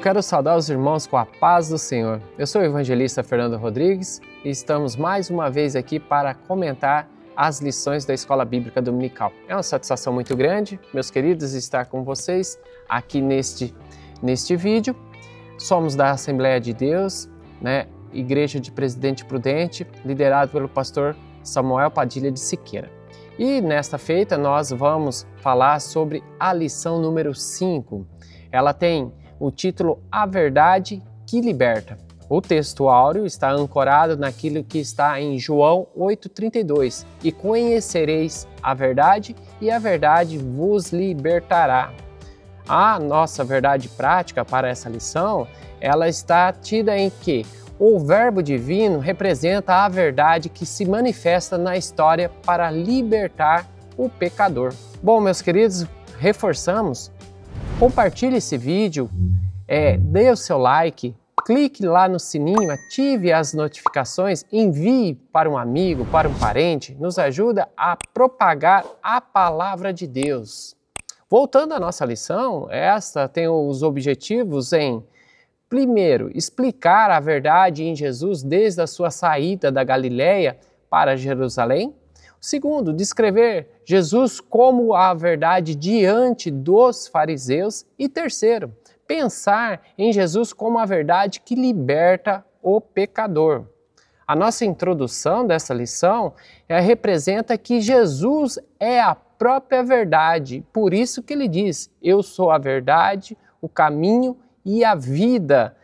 quero saudar os irmãos com a paz do Senhor. Eu sou o evangelista Fernando Rodrigues e estamos mais uma vez aqui para comentar as lições da Escola Bíblica Dominical. É uma satisfação muito grande, meus queridos, estar com vocês aqui neste vídeo. Somos da Assembleia de Deus, Igreja de Presidente Prudente, liderado pelo pastor Samuel Padilha de Siqueira. E nesta feita nós vamos falar sobre a lição número 5. Ela tem o título A Verdade que Liberta. O texto áureo está ancorado naquilo que está em João 8,32. E conhecereis a verdade, e a verdade vos libertará. A nossa verdade prática para essa lição, ela está tida em que o verbo divino representa a verdade que se manifesta na história para libertar o pecador. Bom, meus queridos, reforçamos, compartilhe esse vídeo, dê o seu like, clique lá no sininho, ative as notificações, envie para um amigo, para um parente, nos ajuda a propagar a palavra de Deus. Voltando à nossa lição, esta tem os objetivos em, primeiro, explicar a verdade em Jesus desde a sua saída da Galileia para Jerusalém. Segundo, descrever Jesus como a verdade diante dos fariseus. E terceiro, pensar em Jesus como a verdade que liberta o pecador. A nossa introdução dessa lição representa que Jesus é a própria verdade. Por isso que ele diz, eu sou a verdade, o caminho e a vida.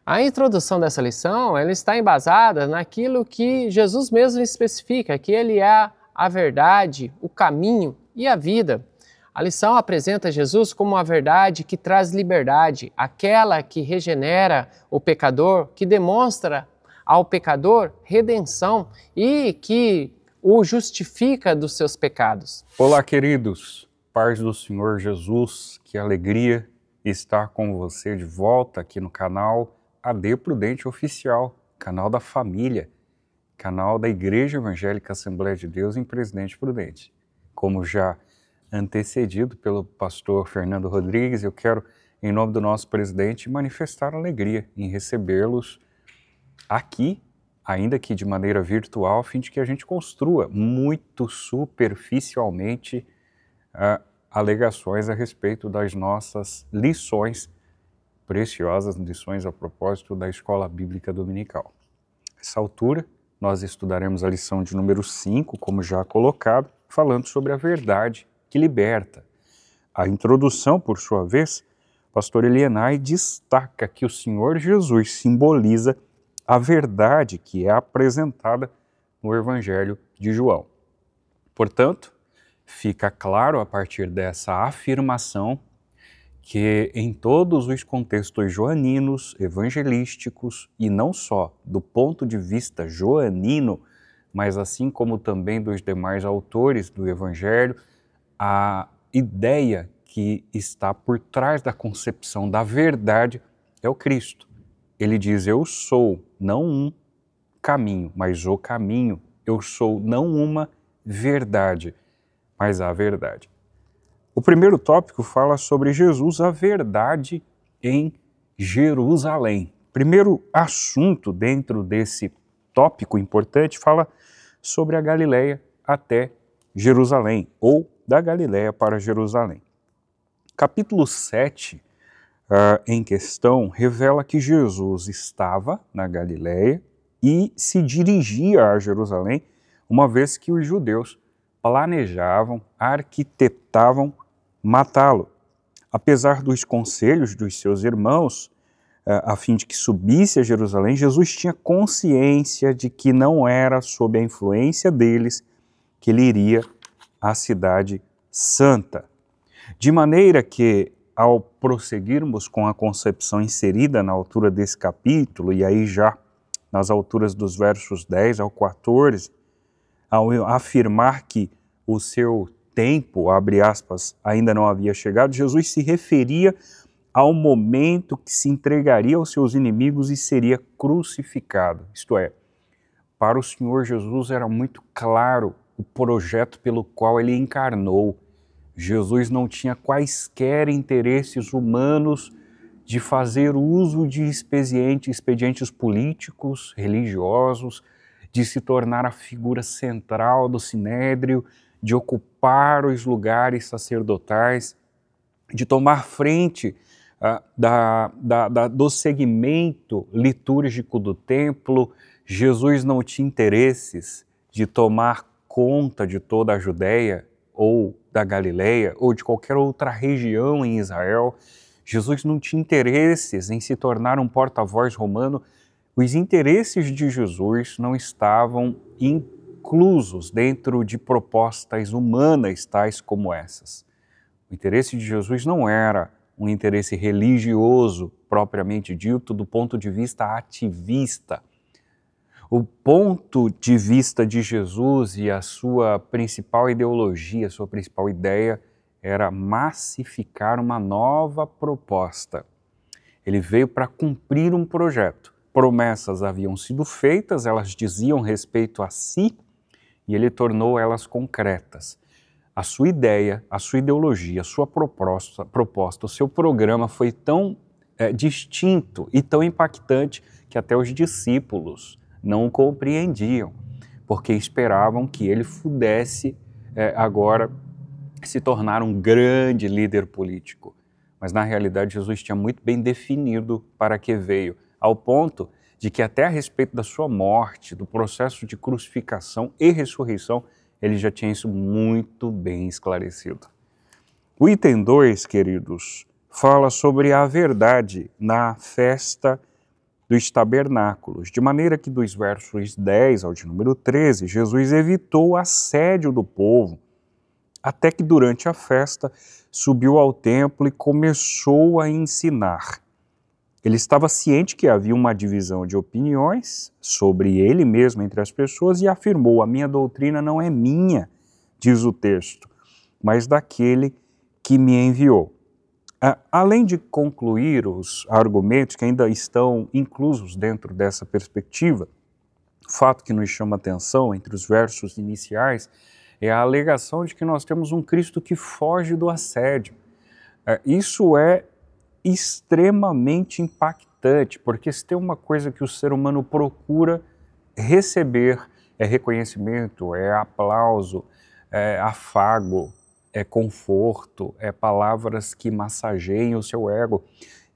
A introdução dessa lição ela está embasada naquilo que Jesus mesmo especifica, que ele é a verdade, o caminho e a vida. A lição apresenta Jesus como a verdade que traz liberdade, aquela que regenera o pecador, que demonstra ao pecador redenção e que o justifica dos seus pecados. Olá, queridos, paz do Senhor Jesus, que alegria estar com você de volta aqui no canal AD Prudente Oficial, canal da família, canal da Igreja Evangélica Assembleia de Deus em Presidente Prudente. Como já antecedido pelo pastor Fernando Rodrigues, eu quero, em nome do nosso presidente, manifestar alegria em recebê-los aqui, ainda que de maneira virtual, a fim de que a gente construa muito superficialmente alegações a respeito das nossas lições, preciosas lições a propósito da Escola Bíblica Dominical. Nessa altura, nós estudaremos a lição de número 5, como já colocado, falando sobre a verdade que liberta. A introdução, por sua vez, pastor Elienay destaca que o Senhor Jesus simboliza a verdade que é apresentada no Evangelho de João. Portanto, fica claro a partir dessa afirmação que em todos os contextos joaninos, evangelísticos, e não só do ponto de vista joanino, mas assim como também dos demais autores do Evangelho, a ideia que está por trás da concepção da verdade é o Cristo. Ele diz, eu sou não um caminho, mas o caminho. Eu sou não uma verdade, mas a verdade. O primeiro tópico fala sobre Jesus, a verdade em Jerusalém. Primeiro assunto dentro desse tópico importante fala sobre a Galileia até Jerusalém, ou da Galileia para Jerusalém. Capítulo 7, em questão, revela que Jesus estava na Galileia e se dirigia a Jerusalém, uma vez que os judeus planejavam, arquitetavam matá-lo. Apesar dos conselhos dos seus irmãos, a fim de que subisse a Jerusalém, Jesus tinha consciência de que não era sob a influência deles que ele iria à cidade santa. De maneira que, ao prosseguirmos com a concepção inserida na altura desse capítulo, e aí já nas alturas dos versos 10 ao 14, ao afirmar que o seu tempo, abre aspas, ainda não havia chegado, Jesus se referia ao momento que se entregaria aos seus inimigos e seria crucificado. Isto é, para o Senhor Jesus era muito claro o projeto pelo qual ele encarnou. Jesus não tinha quaisquer interesses humanos de fazer uso de expedientes políticos, religiosos, de se tornar a figura central do sinédrio, de ocupar os lugares sacerdotais, de tomar frente do segmento litúrgico do templo. Jesus não tinha interesses de tomar conta de toda a Judéia ou da Galileia ou de qualquer outra região em Israel. Jesus não tinha interesses em se tornar um porta-voz romano. Os interesses de Jesus não estavam inclusos dentro de propostas humanas tais como essas. O interesse de Jesus não era um interesse religioso propriamente dito do ponto de vista ativista. O ponto de vista de Jesus e a sua principal ideologia, a sua principal ideia era massificar uma nova proposta. Ele veio para cumprir um projeto. Promessas haviam sido feitas, elas diziam respeito a si, e ele tornou elas concretas. A sua ideia, a sua ideologia, a sua proposta, o seu programa foi tão distinto e tão impactante que até os discípulos não o compreendiam, porque esperavam que ele pudesse agora se tornar um grande líder político. Mas na realidade Jesus tinha muito bem definido para que veio, ao ponto de que até a respeito da sua morte, do processo de crucificação e ressurreição, ele já tinha isso muito bem esclarecido. O item 2, queridos, fala sobre a verdade na festa dos tabernáculos, de maneira que dos versos 10 ao de número 13, Jesus evitou o assédio do povo, até que durante a festa subiu ao templo e começou a ensinar. Ele estava ciente que havia uma divisão de opiniões sobre ele mesmo entre as pessoas e afirmou: a minha doutrina não é minha, diz o texto, mas daquele que me enviou. Além de concluir os argumentos que ainda estão inclusos dentro dessa perspectiva, o fato que nos chama a atenção entre os versos iniciais é a alegação de que nós temos um Cristo que foge do assédio. Isso é extremamente impactante, porque se tem uma coisa que o ser humano procura receber, é reconhecimento, é aplauso, é afago, é conforto, é palavras que massageiem o seu ego.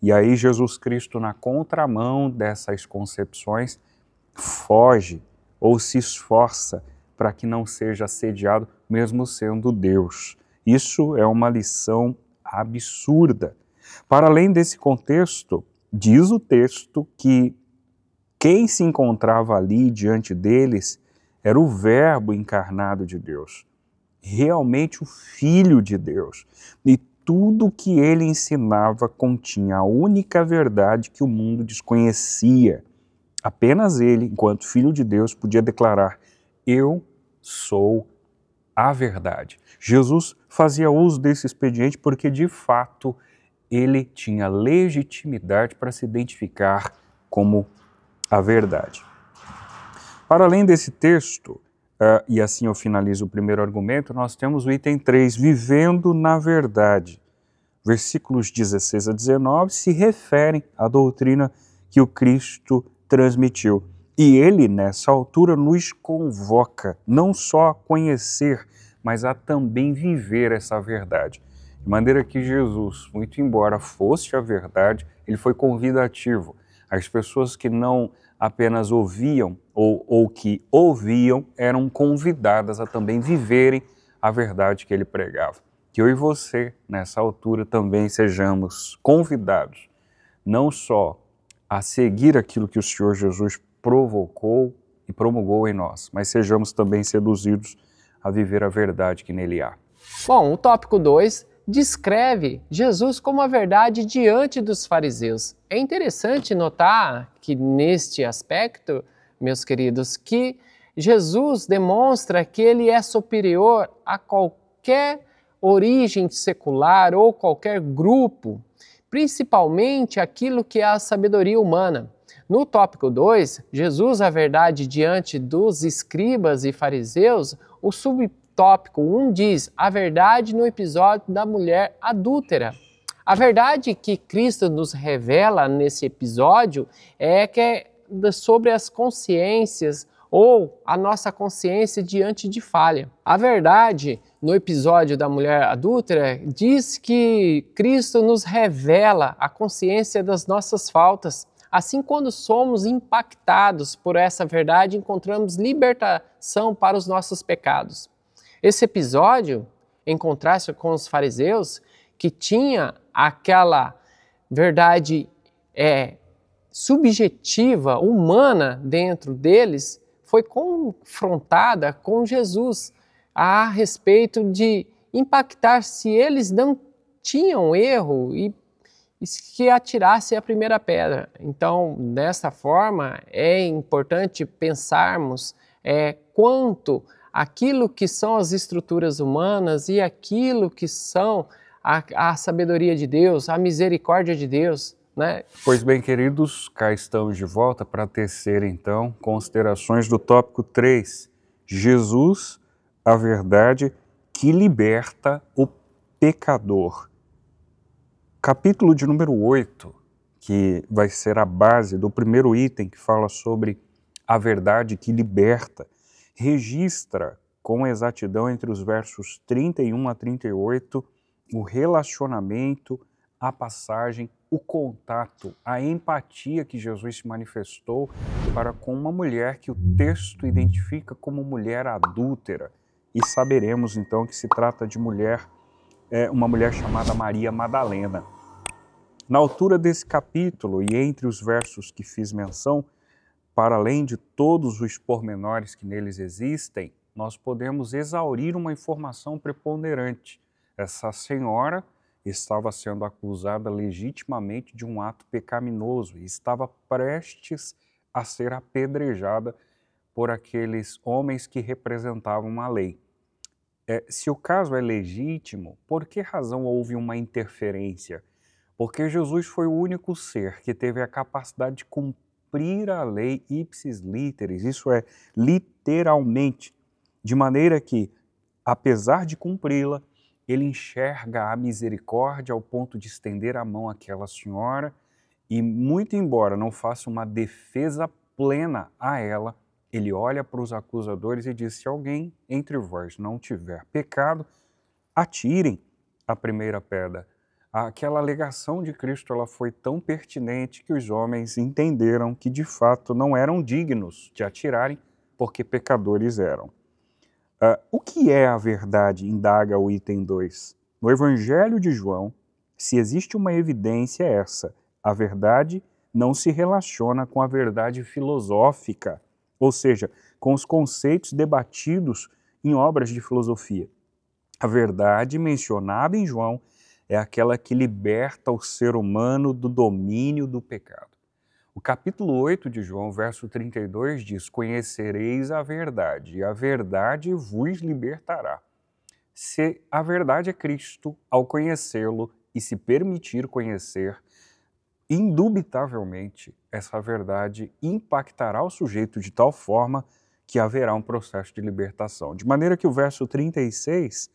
E aí Jesus Cristo, na contramão dessas concepções, foge ou se esforça para que não seja assediado, mesmo sendo Deus. Isso é uma lição absurda. Para além desse contexto, diz o texto que quem se encontrava ali diante deles era o Verbo encarnado de Deus, realmente o Filho de Deus. E tudo que ele ensinava continha a única verdade que o mundo desconhecia. Apenas ele, enquanto Filho de Deus, podia declarar: eu sou a verdade. Jesus fazia uso desse expediente porque, de fato, ele tinha legitimidade para se identificar como a verdade. Para além desse texto, e assim eu finalizo o primeiro argumento, nós temos o item 3, vivendo na verdade. Versículos 16 a 19 se referem à doutrina que o Cristo transmitiu. E ele, nessa altura, nos convoca não só a conhecer, mas a também viver essa verdade. De maneira que Jesus, muito embora fosse a verdade, ele foi convidativo. As pessoas que não apenas ouviam ou que ouviam eram convidadas a também viverem a verdade que ele pregava. Que eu e você, nessa altura, também sejamos convidados, não só a seguir aquilo que o Senhor Jesus provocou e promulgou em nós, mas sejamos também seduzidos a viver a verdade que nele há. Bom, o tópico 2 descreve Jesus como a verdade diante dos fariseus. É interessante notar que neste aspecto, meus queridos, que Jesus demonstra que ele é superior a qualquer origem secular ou qualquer grupo, principalmente aquilo que é a sabedoria humana. No tópico 2, Jesus, a verdade diante dos escribas e fariseus, o subtópico 1 diz a verdade no episódio da mulher adúltera. A verdade que Cristo nos revela nesse episódio é que é sobre as consciências ou a nossa consciência diante de falha. A verdade, no episódio da mulher adúltera, diz que Cristo nos revela a consciência das nossas faltas. Assim, quando somos impactados por essa verdade, encontramos libertação para os nossos pecados. Esse episódio, em contraste com os fariseus, que tinha aquela verdade subjetiva, humana dentro deles, foi confrontada com Jesus a respeito de impactar se eles não tinham erro e que atirasse a primeira pedra. Então, dessa forma, é importante pensarmos quanto aquilo que são as estruturas humanas e aquilo que são a sabedoria de Deus, a misericórdia de Deus, né? Pois bem, queridos, cá estamos de volta para tecer, então, considerações do tópico 3. Jesus, a verdade que liberta o pecador. Capítulo de número 8, que vai ser a base do primeiro item que fala sobre a verdade que liberta, registra com exatidão entre os versos 31 a 38 o relacionamento, a passagem, o contato, a empatia que Jesus se manifestou para com uma mulher que o texto identifica como mulher adúltera. E saberemos então que se trata de uma mulher chamada Maria Madalena. Na altura desse capítulo e entre os versos que fiz menção, para além de todos os pormenores que neles existem, nós podemos exaurir uma informação preponderante. Essa senhora estava sendo acusada legitimamente de um ato pecaminoso e estava prestes a ser apedrejada por aqueles homens que representavam a lei. Se o caso é legítimo, por que razão houve uma interferência? Porque Jesus foi o único ser que teve a capacidade de cumprir a lei ipsis literis, isso é, literalmente, de maneira que, apesar de cumpri-la, ele enxerga a misericórdia ao ponto de estender a mão àquela senhora e, muito embora não faça uma defesa plena a ela, ele olha para os acusadores e diz: se alguém entre vós não tiver pecado, atirem a primeira pedra. Aquela alegação de Cristo ela foi tão pertinente que os homens entenderam que de fato não eram dignos de atirarem porque pecadores eram. O que é a verdade? Indaga o item 2. No Evangelho de João, se existe uma evidência é essa: a verdade não se relaciona com a verdade filosófica, ou seja, com os conceitos debatidos em obras de filosofia. A verdade mencionada em João é aquela que liberta o ser humano do domínio do pecado. O capítulo 8 de João, verso 32, diz: conhecereis a verdade, e a verdade vos libertará. Se a verdade é Cristo, ao conhecê-lo e se permitir conhecer, indubitavelmente essa verdade impactará o sujeito de tal forma que haverá um processo de libertação. De maneira que o verso 36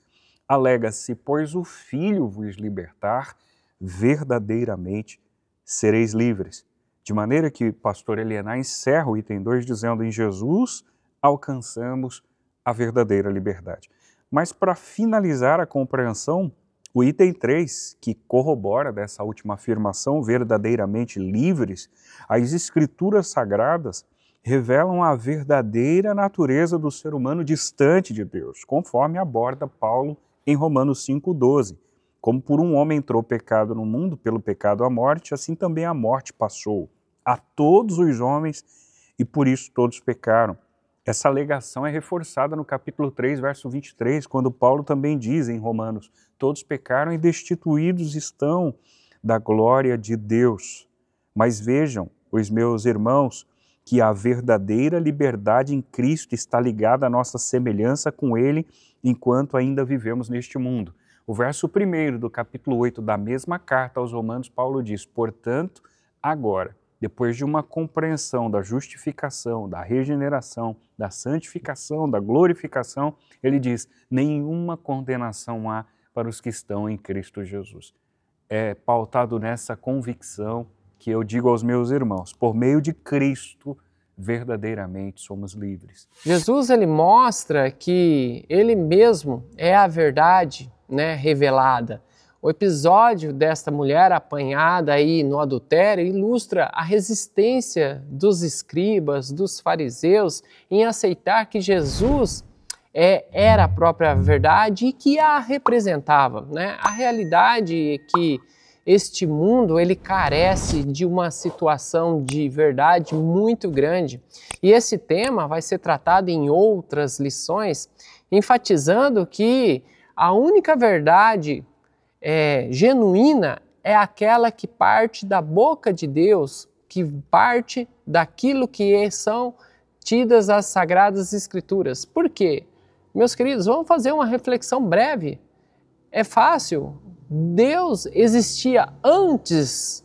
alega-se: pois o Filho vos libertar, verdadeiramente sereis livres. De maneira que pastor Elianá encerra o item 2 dizendo: em Jesus alcançamos a verdadeira liberdade. Mas para finalizar a compreensão, o item 3, que corrobora dessa última afirmação, verdadeiramente livres, as escrituras sagradas revelam a verdadeira natureza do ser humano distante de Deus, conforme aborda Paulo em Romanos 5,12. Como por um homem entrou o pecado no mundo, pelo pecado a morte, assim também a morte passou a todos os homens e por isso todos pecaram. Essa alegação é reforçada no capítulo 3, verso 23, quando Paulo também diz em Romanos: todos pecaram e destituídos estão da glória de Deus. Mas vejam, os meus irmãos, que a verdadeira liberdade em Cristo está ligada à nossa semelhança com Ele enquanto ainda vivemos neste mundo. O verso 1 do capítulo 8 da mesma carta aos Romanos, Paulo diz: portanto, agora, depois de uma compreensão da justificação, da regeneração, da santificação, da glorificação, ele diz: nenhuma condenação há para os que estão em Cristo Jesus. pautado nessa convicção que eu digo aos meus irmãos: por meio de Cristo, verdadeiramente somos livres. Jesus, ele mostra que ele mesmo é a verdade, né, revelada. O episódio desta mulher apanhada aí no adultério ilustra a resistência dos escribas, dos fariseus, em aceitar que Jesus era a própria verdade e que a representava, né? A realidade é que este mundo ele carece de uma situação de verdade muito grande. E esse tema vai ser tratado em outras lições, enfatizando que a única verdade genuína é aquela que parte da boca de Deus, que parte daquilo que são tidas as Sagradas Escrituras. Por quê? Meus queridos, vamos fazer uma reflexão breve. É fácil. Deus existia antes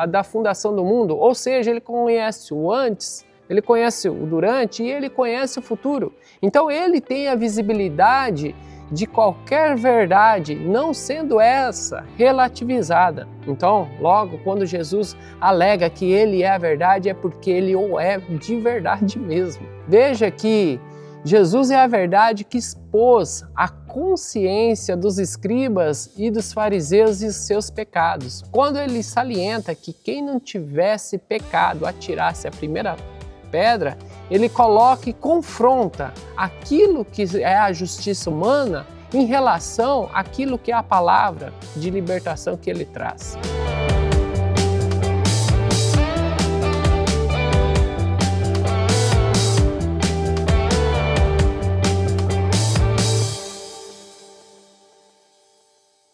da fundação do mundo, ou seja, Ele conhece o antes, Ele conhece o durante e Ele conhece o futuro. Então Ele tem a visibilidade de qualquer verdade, não sendo essa relativizada. Então, logo, quando Jesus alega que Ele é a verdade, é porque Ele o é de verdade mesmo. Veja que Jesus é a verdade que expôs a consciência dos escribas e dos fariseus e seus pecados. Quando ele salienta que quem não tivesse pecado atirasse a primeira pedra, ele coloca e confronta aquilo que é a justiça humana em relação àquilo que é a palavra de libertação que ele traz.